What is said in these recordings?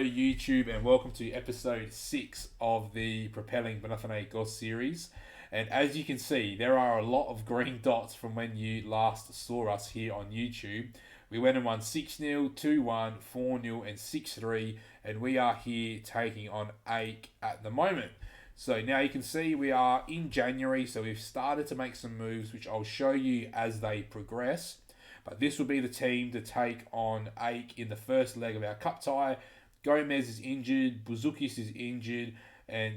YouTube, and welcome to episode 6 of the Propelling Panathinaikos series. And as you can see, there are a lot of green dots from when you last saw us here on YouTube. We went and won 6-0, 2-1, 4-0 and 6-3, and we are here taking on PAOK at the moment. So now you can see we are in January, so we've started to make some moves which I'll show you as they progress. But this will be the team to take on PAOK in the first leg of our cup tie. Gomez is injured, Buzukis is injured, and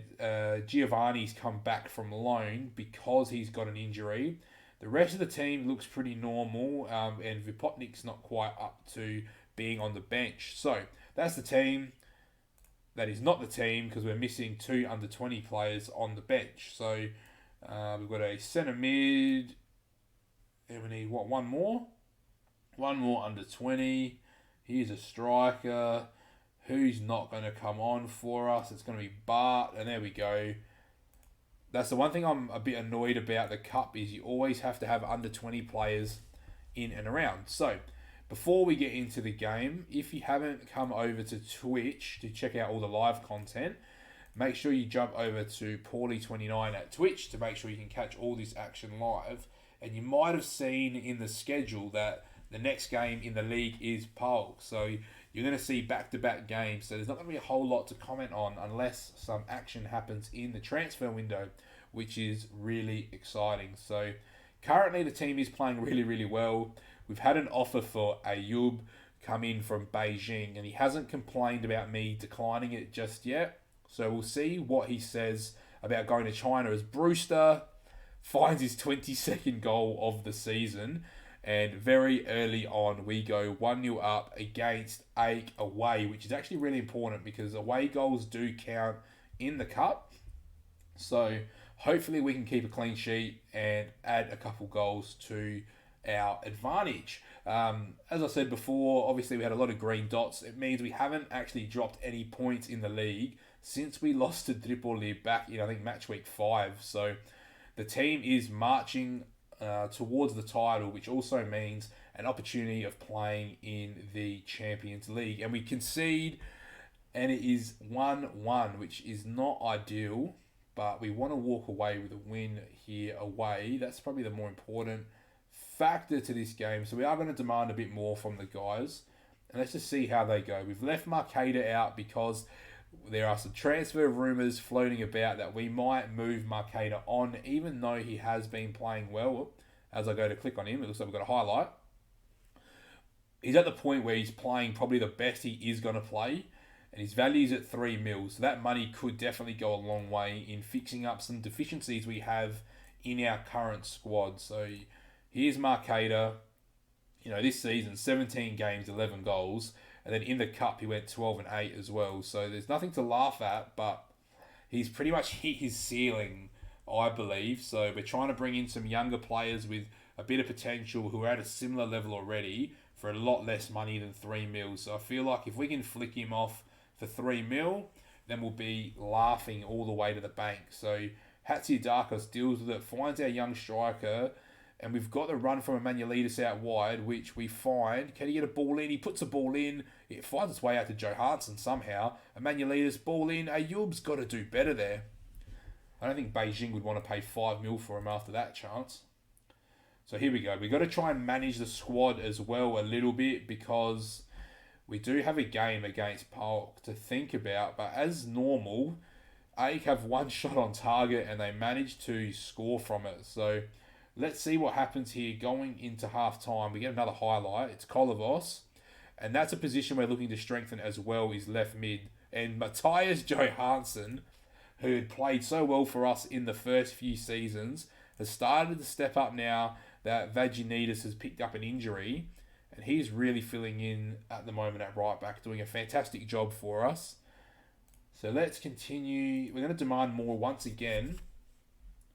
Giovanni's come back from loan because he's got an injury. The rest of the team looks pretty normal, and Vipotnik's not quite up to being on the bench. So that's the team. That is not the team because we're missing 2 under 20 players on the bench. So we've got a centre mid, and we need one more? One more under 20. Here's a striker. Who's not going to come on for us? It's going to be Bart, and there we go. That's the one thing I'm a bit annoyed about the Cup is you always have to have under 20 players in and around. So, before we get into the game, if you haven't come over to Twitch to check out all the live content, make sure you jump over to Paulie29 at Twitch to make sure you can catch all this action live. And you might have seen in the schedule that the next game in the league is PAOK. So you're going to see back-to-back games. So there's not going to be a whole lot to comment on unless some action happens in the transfer window, which is really exciting. So currently the team is playing really, really well. We've had an offer for Ayub come in from Beijing, and he hasn't complained about me declining it just yet. So we'll see what he says about going to China as Brewster finds his 22nd goal of the season. And very early on, we go 1-0 up against PAOK away, which is actually really important because away goals do count in the cup. So hopefully we can keep a clean sheet and add a couple goals to our advantage. As I said before, obviously we had a lot of green dots. It means we haven't actually dropped any points in the league since we lost to Tripoli back in, I think, match week 5. So the team is marching towards the title, which also means an opportunity of playing in the Champions League. And we concede, and it is 1-1, which is not ideal, but we want to walk away with a win here away. That's probably the more important factor to this game. So we are going to demand a bit more from the guys. And let's just see how they go. We've left Marqueta out because there are some transfer rumours floating about that we might move Marqueta on, even though he has been playing well. As I go to click on him, it looks like we've got a highlight. He's at the point where he's playing probably the best he is going to play, and his value is at 3 mil. So that money could definitely go a long way in fixing up some deficiencies we have in our current squad. So here's Marqueta. This season, 17 games, 11 goals. And then in the cup, he went 12 and 8 as well. So there's nothing to laugh at, but he's pretty much hit his ceiling, I believe. So we're trying to bring in some younger players with a bit of potential who are at a similar level already for a lot less money than 3 mil. So I feel like if we can flick him off for 3 mil, then we'll be laughing all the way to the bank. So Hatzidakos deals with it, finds our young striker, and we've got the run from Emanuelidis out wide, which we find. Can he get a ball in? He puts a ball in. It finds its way out to Johansson somehow. Emanuelidis, ball in. Ayub's got to do better there. I don't think Beijing would want to pay 5 mil for him after that chance. So here we go. We've got to try and manage the squad as well a little bit because we do have a game against PAOK to think about. But as normal, PAOK have one shot on target and they managed to score from it. So let's see what happens here going into half-time. We get another highlight. It's Kolovos. And that's a position we're looking to strengthen as well, is left mid. And Matthias Johansson, who had played so well for us in the first few seasons, has started to step up now that Vaginidis has picked up an injury. And he's really filling in at the moment at right back, doing a fantastic job for us. So let's continue. We're going to demand more once again.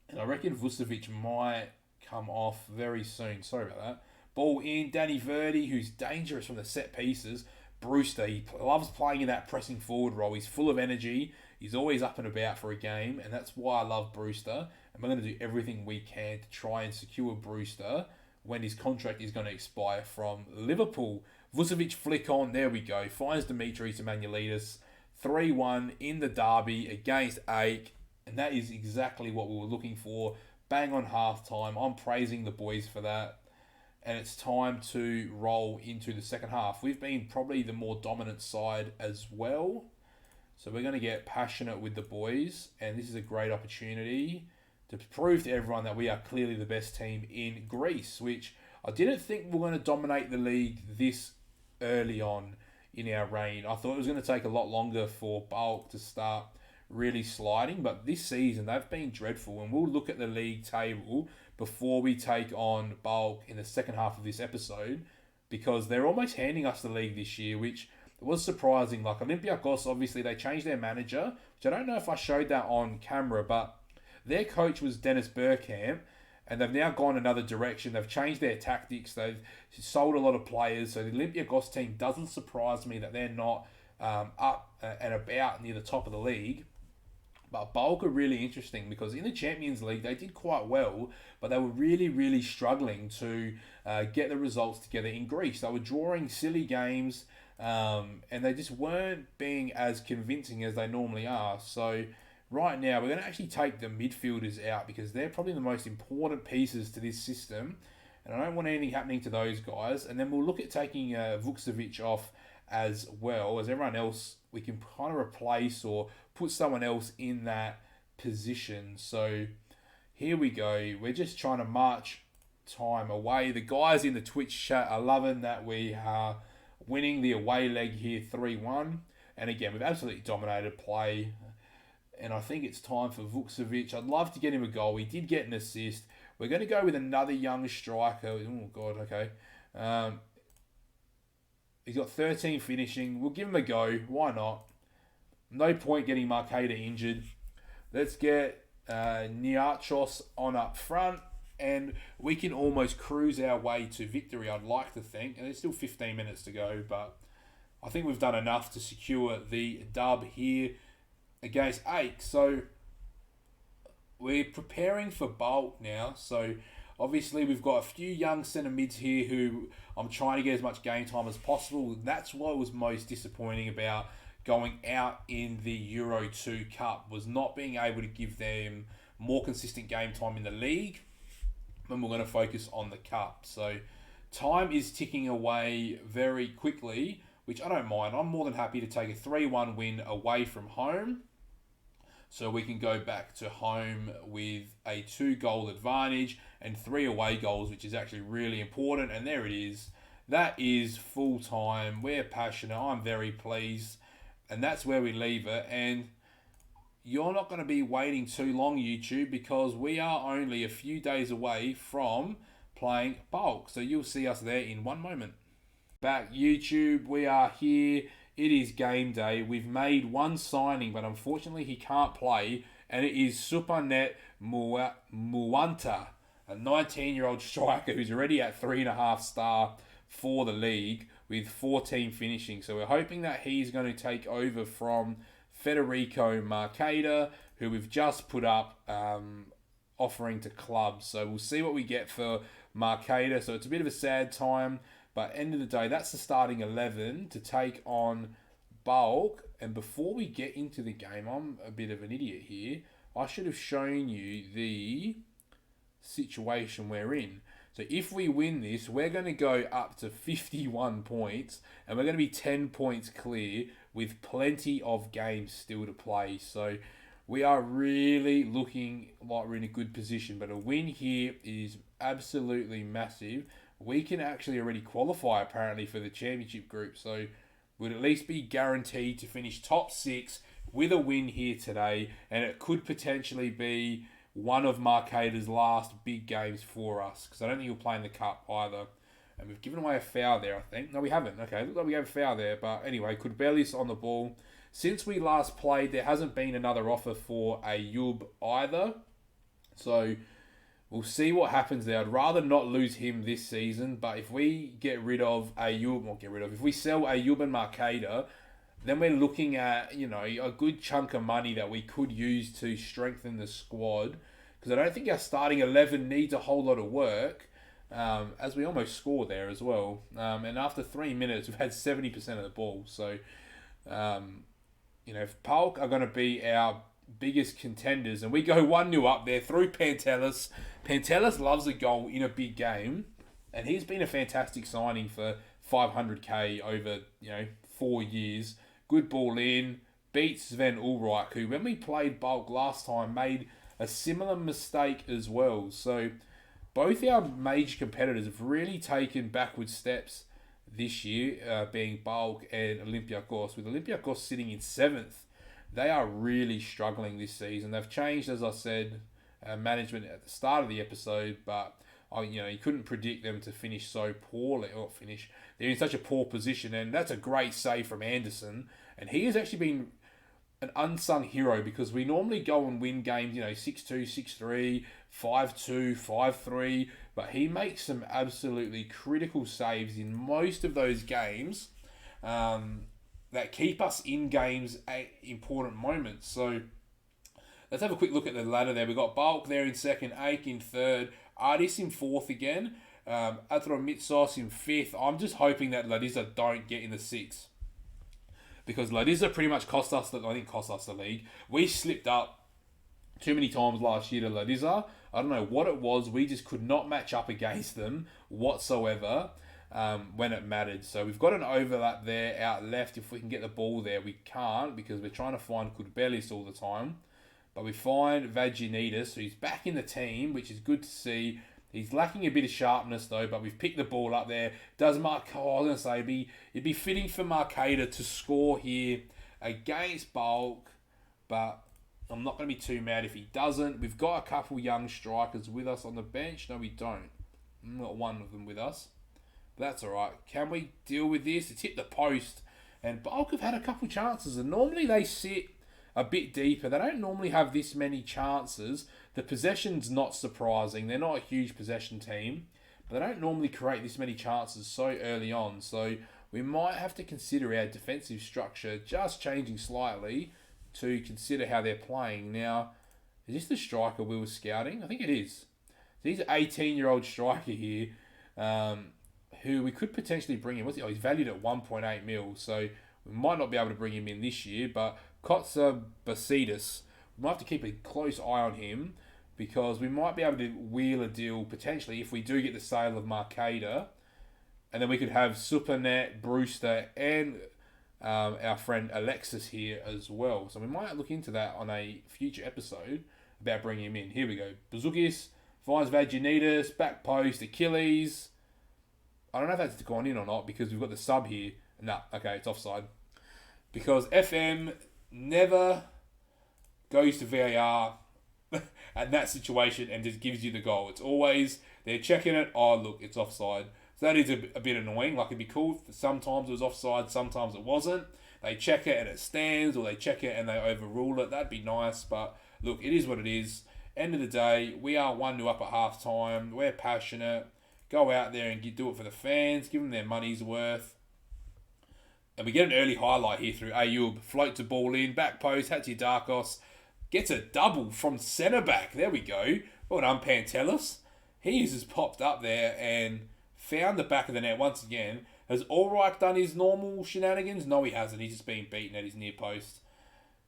And I reckon Vucevic might come off very soon. Sorry about that. Ball in. Danny Verdi, who's dangerous from the set pieces. Brewster, he loves playing in that pressing forward role. He's full of energy. He's always up and about for a game, and that's why I love Brewster. And we're going to do everything we can to try and secure Brewster when his contract is going to expire from Liverpool. Vucevic flick on, there we go. Finds Dimitris Emmanuelidis. 3-1 in the derby against AOK. And that is exactly what we were looking for. Bang on halftime. I'm praising the boys for that. And it's time to roll into the second half. We've been probably the more dominant side as well. So we're going to get passionate with the boys. And this is a great opportunity to prove to everyone that we are clearly the best team in Greece, which I didn't think we were going to dominate the league this early on in our reign. I thought it was going to take a lot longer for PAOK to start really sliding, but this season they've been dreadful, and we'll look at the league table before we take on PAOK in the second half of this episode, because they're almost handing us the league this year, which was surprising. Like Olympiacos, obviously they changed their manager, which I don't know if I showed that on camera, but their coach was Dennis Bergkamp, and they've now gone another direction. They've changed their tactics. They've sold a lot of players. So the Olympiacos team doesn't surprise me that they're not up and about near the top of the league. But PAOK are really interesting because in the Champions League, they did quite well, but they were really, really struggling to get the results together in Greece. They were drawing silly games, and they just weren't being as convincing as they normally are. So right now, we're going to actually take the midfielders out because they're probably the most important pieces to this system. And I don't want anything happening to those guys. And then we'll look at taking Vucevic off as well. As everyone else, we can kind of replace or put someone else in that position. So here we go. We're just trying to march time away. The guys in the Twitch chat are loving that we are winning the away leg here 3-1. And again, we've absolutely dominated play. And I think it's time for Vucevic. I'd love to get him a goal. He did get an assist. We're going to go with another young striker. Oh, God, okay. He's got 13 finishing. We'll give him a go. Why not? No point getting Marqueta injured. Let's get Niachos on up front. And we can almost cruise our way to victory, I'd like to think. And there's still 15 minutes to go. But I think we've done enough to secure the dub here against AOK. So we're preparing for bulk now. So obviously we've got a few young centre mids here who I'm trying to get as much game time as possible. That's what was most disappointing about going out in the Euro 2 Cup, was not being able to give them more consistent game time in the league. And we're going to focus on the Cup. So time is ticking away very quickly, which I don't mind. I'm more than happy to take a 3-1 win away from home, so we can go back to home with a 2-goal advantage and 3 away goals, which is actually really important. And there it is. That is full time. We're passionate. I'm very pleased. And that's where we leave it. And you're not going to be waiting too long, YouTube, because we are only a few days away from playing PAOK. So you'll see us there in one moment. Back, YouTube. We are here. It is game day. We've made one signing, but unfortunately he can't play. And it is Supanet Muanta, a 19-year-old striker who's already at 3.5 star for the league with 14 finishing. So we're hoping that he's going to take over from Federico Marqueta, who we've just put up offering to clubs. So we'll see what we get for Marqueta. So it's a bit of a sad time. But end of the day, that's the starting 11 to take on PAOK. And before we get into the game, I'm a bit of an idiot here. I should have shown you the situation we're in. So if we win this, we're going to go up to 51 points. And we're going to be 10 points clear with plenty of games still to play. So we are really looking like we're in a good position. But a win here is absolutely massive. We can actually already qualify, apparently, for the championship group. So we'd at least be guaranteed to finish top 6 with a win here today. And it could potentially be one of Marqueta's last big games for us, because I don't think he'll play in the cup either. And we've given away a foul there, I think. No, we haven't. Okay, looks like we have a foul there. But anyway, Kudbelis on the ball. Since we last played, there hasn't been another offer for Ayub either. So we'll see what happens there. I'd rather not lose him this season, but if we get rid of if we sell Ayub and Marqueta, then we're looking at, a good chunk of money that we could use to strengthen the squad. Because I don't think our starting 11 needs a whole lot of work. as we almost scored there as well. And after 3 minutes, we've had 70% of the ball. So, if PAOK are going to be our biggest contenders, and we go 1-0 up there through Pantelis. Pantelis loves a goal in a big game, and he's been a fantastic signing for 500k over 4 years. Good ball in, beats Sven Ulreich, who when we played Bulk last time made a similar mistake as well. So both our major competitors have really taken backward steps this year, being Bulk and Olympiacos. With Olympiacos sitting in 7th, they are really struggling this season. They've changed, as I said, management at the start of the episode, but you couldn't predict them to finish so poorly. Or finish, they're in such a poor position, and that's a great save from Anderson. And he has actually been an unsung hero because we normally go and win games, 6-2, 6-3, 5-2, 5-3, but he makes some absolutely critical saves in most of those games that keep us in games at important moments. So let's have a quick look at the ladder there. We've got Bulk there in 2nd, AOK in 3rd, Artis in 4th again, Athromitsos in 5th. I'm just hoping that Ladiza don't get in the 6th. Because Ladiza pretty much cost us the league. We slipped up too many times last year to Ladiza. I don't know what it was. We just could not match up against them whatsoever when it mattered. So we've got an overlap there out left. If we can get the ball there, we can't because we're trying to find Kudbelis all the time. But we find Vaginidis, who's back in the team, which is good to see. He's lacking a bit of sharpness though, but we've picked the ball up there. I was going to say, it'd be fitting for Marcaida to score here against Bulk, but I'm not going to be too mad if he doesn't. We've got a couple young strikers with us on the bench. No, we don't. We've got one of them with us. But that's all right. Can we deal with this? It's hit the post, and Bulk have had a couple chances, and normally they sit a bit deeper. They don't normally have this many chances. The possession's not surprising. They're not a huge possession team, but they don't normally create this many chances so early on. So we might have to consider our defensive structure just changing slightly to consider how they're playing. Now, is this the striker we were scouting? I think it is. He's an 18-year-old striker here who we could potentially bring in. He's valued at 1.8 mil, so we might not be able to bring him in this year, but Kotsa Basidis, we might have to keep a close eye on him because we might be able to wheel a deal potentially if we do get the sale of Marcaida, and then we could have Supernet, Brewster, and our friend Alexis here as well. So we might look into that on a future episode about bringing him in. Here we go. Bazukis finds Vaginidis, back post, Achilles. I don't know if that's gone in or not because we've got the sub here. No, okay, it's offside. Because FM never goes to VAR at that situation and just gives you the goal. It's always, they're checking it, oh look, it's offside. So that is a bit annoying. Like, it'd be cool if sometimes it was offside, sometimes it wasn't. They check it and it stands, or they check it and they overrule it. That'd be nice, but look, it is what it is. End of the day, we are 1-0 up at half time. We're passionate. Go out there and do it for the fans. Give them their money's worth. And we get an early highlight here through Ayub. Floats a ball in, back post, Hatziadakos gets a double from centre back. There we go. Well done, Pantelis. He has just popped up there and found the back of the net once again. Has Ulreich done his normal shenanigans? No, he hasn't. He's just been beaten at his near post.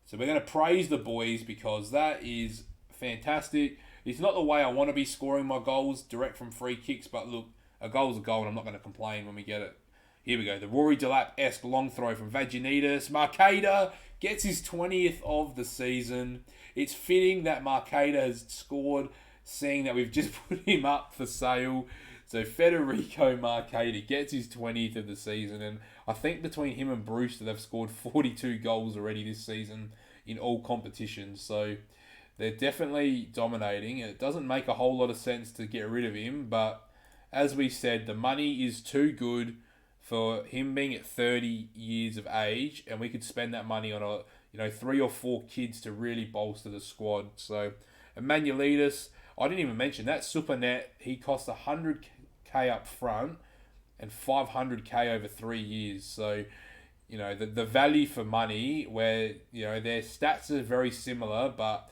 So we're going to praise the boys because that is fantastic. It's not the way I want to be scoring my goals direct from free kicks, but look, a goal's a goal and I'm not going to complain when we get it. Here we go. The Rory Delap-esque long throw from Vaginidis. Marcaida gets his 20th of the season. It's fitting that Marcaida has scored, seeing that we've just put him up for sale. So Federico Marcaida gets his 20th of the season. And I think between him and Brewster, they've scored 42 goals already this season in all competitions. So they're definitely dominating. It doesn't make a whole lot of sense to get rid of him. But as we said, the money is too good for him being at 30 years of age, and we could spend that money on 3 or 4 kids to really bolster the squad. So Emmanuelidis, I didn't even mention that Supernet. He cost 100k up front and 500k over 3 years. So the value for money, where their stats are very similar, but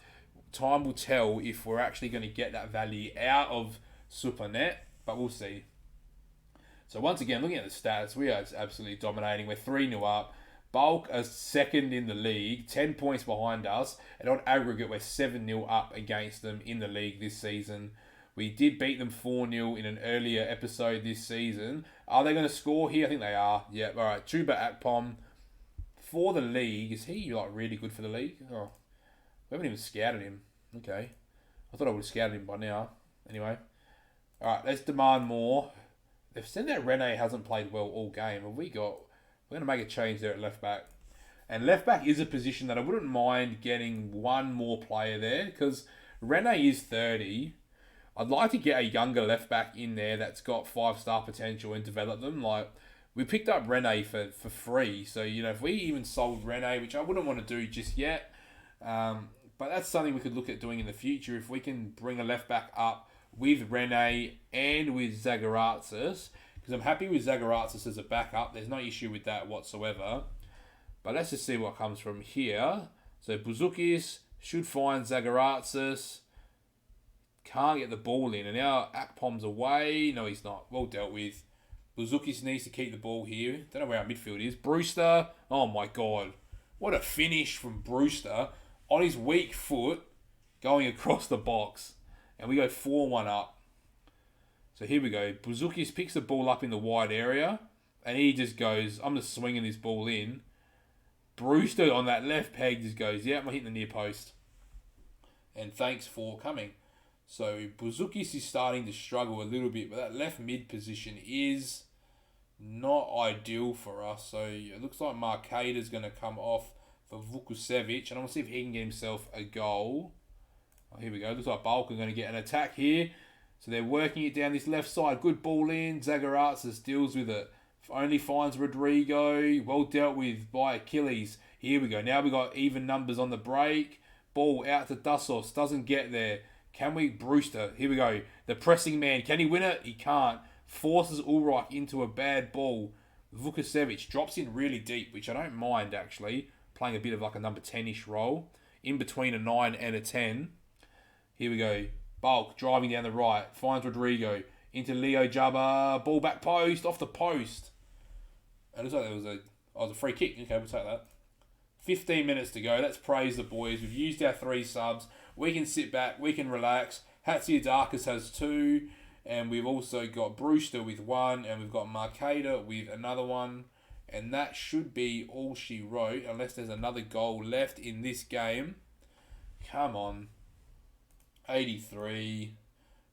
time will tell if we're actually going to get that value out of Supernet. but we'll see. So once again, looking at the stats, we are absolutely dominating. We're 3-0 up. PAOK are second in the league, 10 points behind us, and on aggregate, we're 7-0 up against them in the league this season. We did beat them 4-0 in an earlier episode this season. Are they going to score here? I think they are. Yeah, all right. Chuba Akpom for the league. Is he like really good for the league? Oh, we haven't even scouted him. Okay. I thought I would have scouted him by now. Anyway. All right, let's demand more. They've said that Rene hasn't played well all game. Have we got... We're going to make a change there at left back. And left back is a position that I wouldn't mind getting one more player there because Rene is 30. I'd like to get a younger left back in there that's got 5-star potential and develop them. Like, we picked up Rene for free. So, you know, if we even sold Rene, which I wouldn't want to do just yet, but that's something we could look at doing in the future. If we can bring a left back up with Rene and with Zagaratsis, because I'm happy with Zagaratsis as a backup. There's no issue with that whatsoever. But let's just see what comes from here. So Buzukis should find Zagaratsis. Can't get the ball in. And now Akpom's away. No, he's not. Well dealt with. Buzukis needs to keep the ball here. Don't know where our midfield is. Brewster. Oh my God. What a finish from Brewster. On his weak foot. Going across the box. And we go 4-1 up. So here we go. Buzukis picks the ball up in the wide area. And he just goes, I'm just swinging this ball in. Brewster on that left peg just goes, yeah, I'm hitting the near post. And thanks for coming. So Buzukis is starting to struggle a little bit. But that left mid position is not ideal for us. So it looks like Markada's going to come off for Vukusevic. And I want to see if he can get himself a goal. Oh, here we go. Looks like PAOK are going to get an attack here. So they're working it down this left side. Good ball in. Zagaratsis deals with it. Only finds Rodrigo. Well dealt with by Achilles. Here we go. Now we got even numbers on the break. Ball out to Dassos. Doesn't get there. Can we? Brewster. Here we go. The pressing man. Can he win it? He can't. Forces Ulreich into a bad ball. Vukusevic drops in really deep, which I don't mind actually. Playing a bit of like a number 10-ish role. In between a 9 and a 10. Here we go. PAOK driving down the right. Finds Rodrigo. Into Leo Jabba. Ball back post. Off the post. And it looks like there was a free kick. Okay, we'll take that. 15 minutes to go. Let's praise the boys. We've used our 3 subs. We can sit back. We can relax. Hatsiadakis has 2. And we've also got Brewster with 1. And we've got Markada with another 1. And that should be all she wrote. Unless there's another goal left in this game. Come on. 83.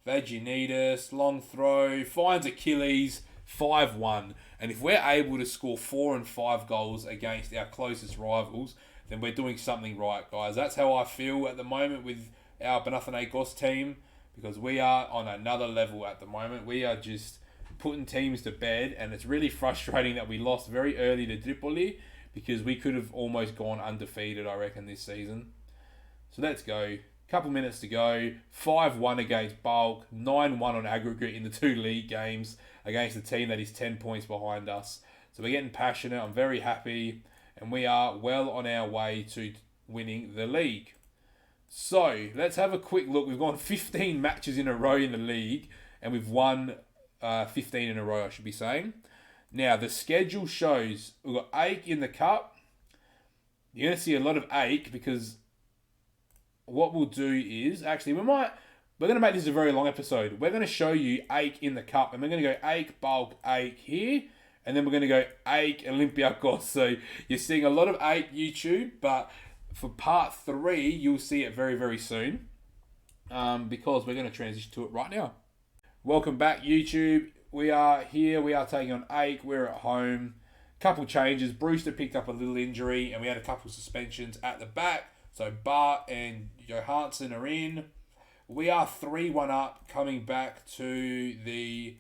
Vaginidis, long throw, finds Achilles, 5-1. And if we're able to score 4 and 5 goals against our closest rivals, then we're doing something right, guys. That's how I feel at the moment with our Panathinaikos team, because we are on another level at the moment. We are just putting teams to bed, and it's really frustrating that we lost very early to Tripoli, because we could have almost gone undefeated, I reckon, this season. So let's go. Couple minutes to go. 5-1 against PAOK. 9-1 on aggregate in the 2 league games against a team that is 10 points behind us. So we're getting passionate. I'm very happy. And we are well on our way to winning the league. So let's have a quick look. We've gone 15 matches in a row in the league. And we've won 15 in a row, I should be saying. Now, the schedule shows we've got AIK in the cup. You're going to see a lot of AIK because... what we'll do is, actually, we're going to make this a very long episode. We're going to show you AIK in the cup. And we're going to go AIK, PAOK, AIK here. And then we're going to go AIK, Olympiakos. So you're seeing a lot of AIK YouTube. But for part 3, you'll see it very, very soon. Because we're going to transition to it right now. Welcome back, YouTube. We are here. We are taking on AIK. We're at home. Couple changes. Brewster picked up a little injury. And we had a couple suspensions at the back. So Bart and Johansson are in. We are 3-1 up, coming back to the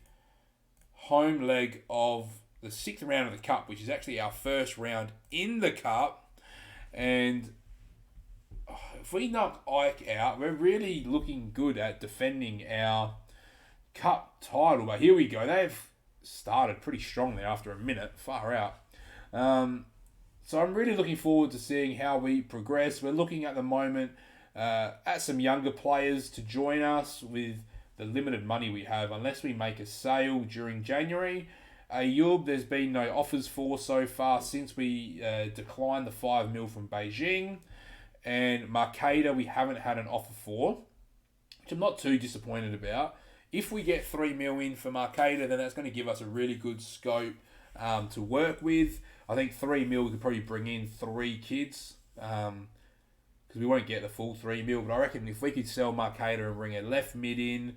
home leg of the 6th round of the Cup, which is actually our first round in the Cup. And if we knock Ike out, we're really looking good at defending our Cup title. But here we go. They've started pretty strongly after a minute. Far out. So I'm really looking forward to seeing how we progress. We're looking at the moment at some younger players to join us with the limited money we have, unless we make a sale during January. Ayub, there's been no offers for so far since we declined the 5 mil from Beijing. And Marcada, we haven't had an offer for, which I'm not too disappointed about. If we get 3 mil in for Marcada, then that's going to give us a really good scope to work with. I think 3 mil could probably bring in 3 kids, because we won't get the full 3 mil. But I reckon if we could sell Marcada and bring a left mid in,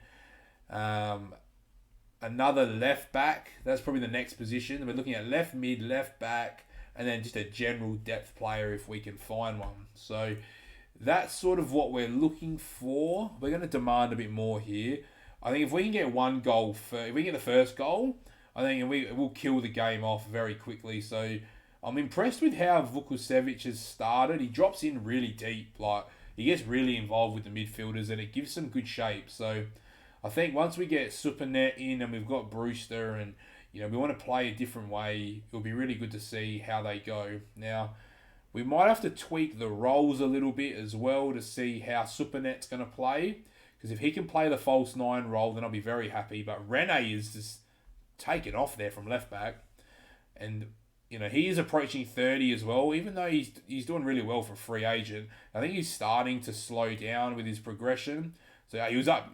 another left back, that's probably the next position. We're looking at left mid, left back, and then just a general depth player if we can find one. So that's sort of what we're looking for. We're going to demand a bit more here. I think if we can get one goal, if we get the first goal, I think we'll kill the game off very quickly. So I'm impressed with how Vukosevic has started. He drops in really deep. Like, he gets really involved with the midfielders, and it gives some good shape. So I think once we get Supernet in and we've got Brewster and, we want to play a different way, it'll be really good to see how they go. Now, we might have to tweak the roles a little bit as well to see how Supernet's going to play. Because if he can play the false 9 role, then I'll be very happy. But Rene is just taken off there from left back. And, he is approaching 30 as well. Even though he's doing really well for a free agent, I think he's starting to slow down with his progression. So he was up,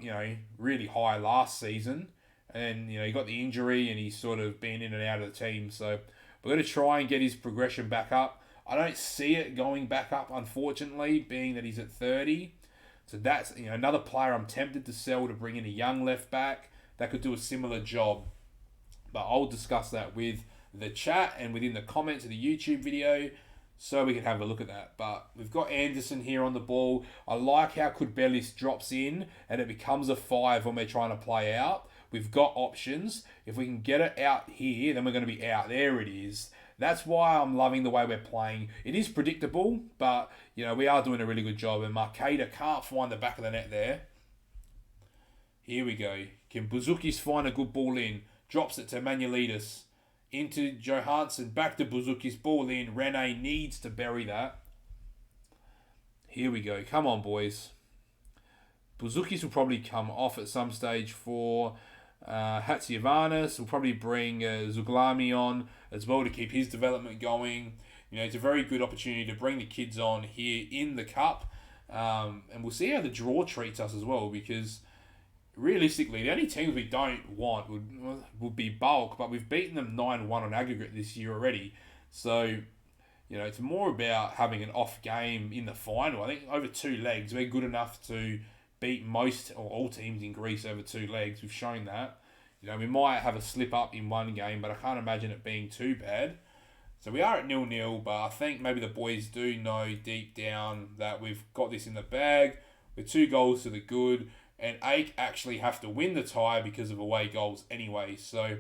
really high last season. And, he got the injury and he's sort of been in and out of the team. So we're going to try and get his progression back up. I don't see it going back up, unfortunately, being that he's at 30. So that's another player I'm tempted to sell to bring in a young left back that could do a similar job. But I'll discuss that with the chat and within the comments of the YouTube video so we can have a look at that. But we've got Anderson here on the ball. I like how Kudbelis drops in and it becomes a 5 when we're trying to play out. We've got options. If we can get it out here, then we're going to be out. There it is. That's why I'm loving the way we're playing. It is predictable, but, we are doing a really good job. And Marcada can't find the back of the net there. Here we go. Can Buzukis find a good ball in? Drops it to Manuelidis. Into Johansson. Back to Buzukis. Ball in. Rene needs to bury that. Here we go. Come on, boys. Buzukis will probably come off at some stage for Hatsiavanis. We'll probably bring Zuglami on as well to keep his development going. It's a very good opportunity to bring the kids on here in the cup. And we'll see how the draw treats us as well, because realistically, the only teams we don't want would be PAOK, but we've beaten them 9-1 on aggregate this year already. So, it's more about having an off game in the final. I think over 2 legs, we're good enough to beat most or all teams in Greece over 2 legs. We've shown that. We might have a slip up in one game, but I can't imagine it being too bad. So we are at 0-0, but I think maybe the boys do know deep down that we've got this in the bag with 2 goals to the good, and PAOK actually have to win the tie because of away goals anyway. So,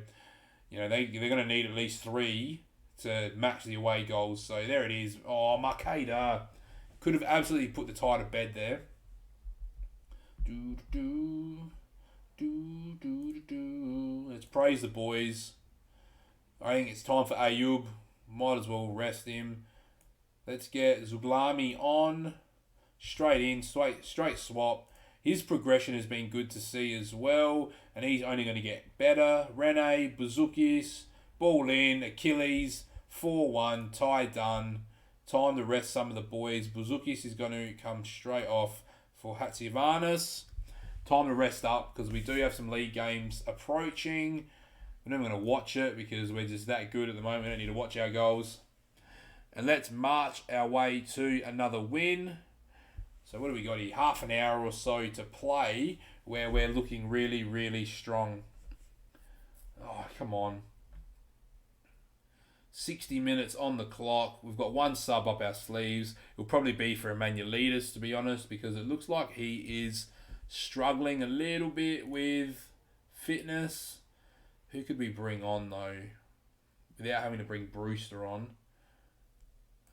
they're going to need at least 3 to match the away goals. So there it is. Oh, Marcada could have absolutely put the tie to bed there. Let's praise the boys. I think it's time for Ayub. Might as well rest him. Let's get Zuglami on. Straight in, straight swap. His progression has been good to see as well, and he's only going to get better. Rene, Buzukis, ball in, Achilles, 4-1, tie done. Time to rest some of the boys. Buzukis is going to come straight off for Hatsiavanis. Time to rest up because we do have some league games approaching. We're not going to watch it because we're just that good at the moment. We don't need to watch our goals. And let's march our way to another win. So what do we got here? Half an hour or so to play where we're looking really, really strong. Oh, come on. 60 minutes on the clock. We've got 1 sub up our sleeves. It'll probably be for Emanuelidis, to be honest, because it looks like he is struggling a little bit with fitness. Who could we bring on, though, without having to bring Brewster on?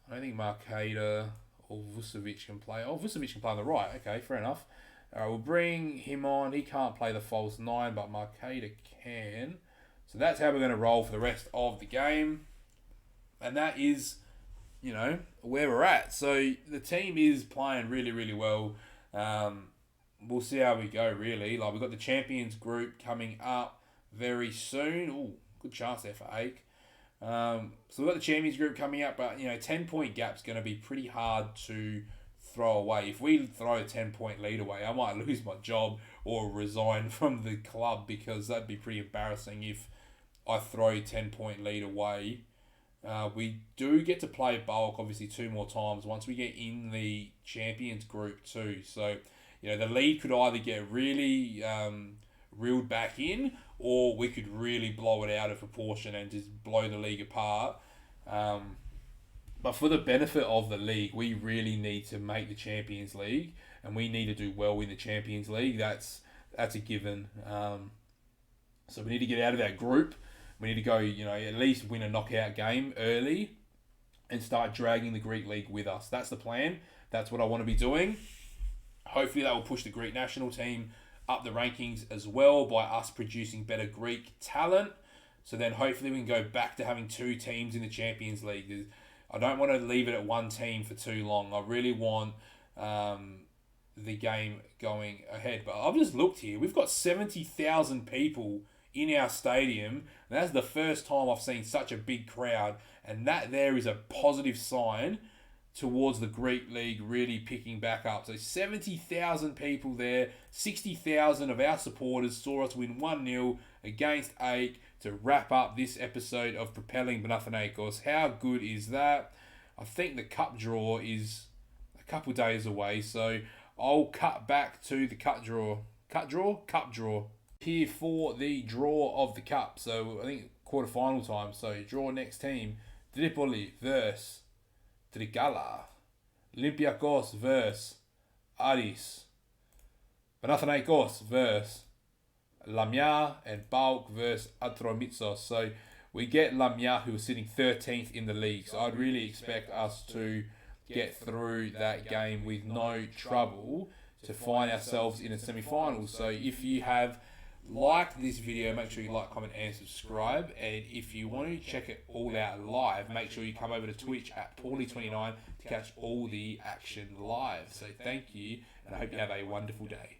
I don't think Marcada or Vucevic can play. Oh, Vucevic can play on the right. Okay, fair enough. All right, we'll bring him on. He can't play the false 9, but Marcada can. So that's how we're going to roll for the rest of the game. And that is, where we're at. So the team is playing really, really well. we'll see how we go, really. Like, we've got the Champions group coming up very soon. Ooh, good chance there for AOK. So we've got the Champions group coming up, but, 10-point gap's going to be pretty hard to throw away. If we throw a 10-point lead away, I might lose my job or resign from the club, because that'd be pretty embarrassing if I throw a 10-point lead away. We do get to play PAOK obviously 2 more times once we get in the Champions group too. So, the lead could either get really reeled back in, or we could really blow it out of proportion and just blow the league apart. But for the benefit of the league, we really need to make the Champions League, and we need to do well in the Champions League. That's a given. So we need to get out of that group. We need to go, at least win a knockout game early and start dragging the Greek League with us. That's the plan. That's what I want to be doing. Hopefully that will push the Greek national team up the rankings as well by us producing better Greek talent. So then hopefully we can go back to having 2 teams in the Champions League. I don't want to leave it at 1 team for too long. I really want the game going ahead. But I've just looked here. We've got 70,000 people in our stadium. And that's the first time I've seen such a big crowd. And that there is a positive sign towards the Greek League really picking back up. So 70,000 people there. 60,000 of our supporters saw us win 1-0 against AOK to wrap up this episode of Propelling Panathinaikos. How good is that? I think the cup draw is a couple days away, so I'll cut back to the cup draw. Cup draw. Here for the draw of the cup. So I think quarter-final time. So draw next team. Tripoli versus Trikala. Olympiakos versus Aris. Panathinaikos versus Lamia, and PAOK versus Atromitsos. So we get Lamia, who is sitting 13th in the league. So I'd really expect us to get through that game with no trouble to find ourselves in a semi-final. So if you have liked this video, make sure you like, comment, and subscribe. And if you want to check it all out live, make sure you come over to Twitch at Paulie29 to catch all the action live. So thank you, and I hope you have a wonderful day.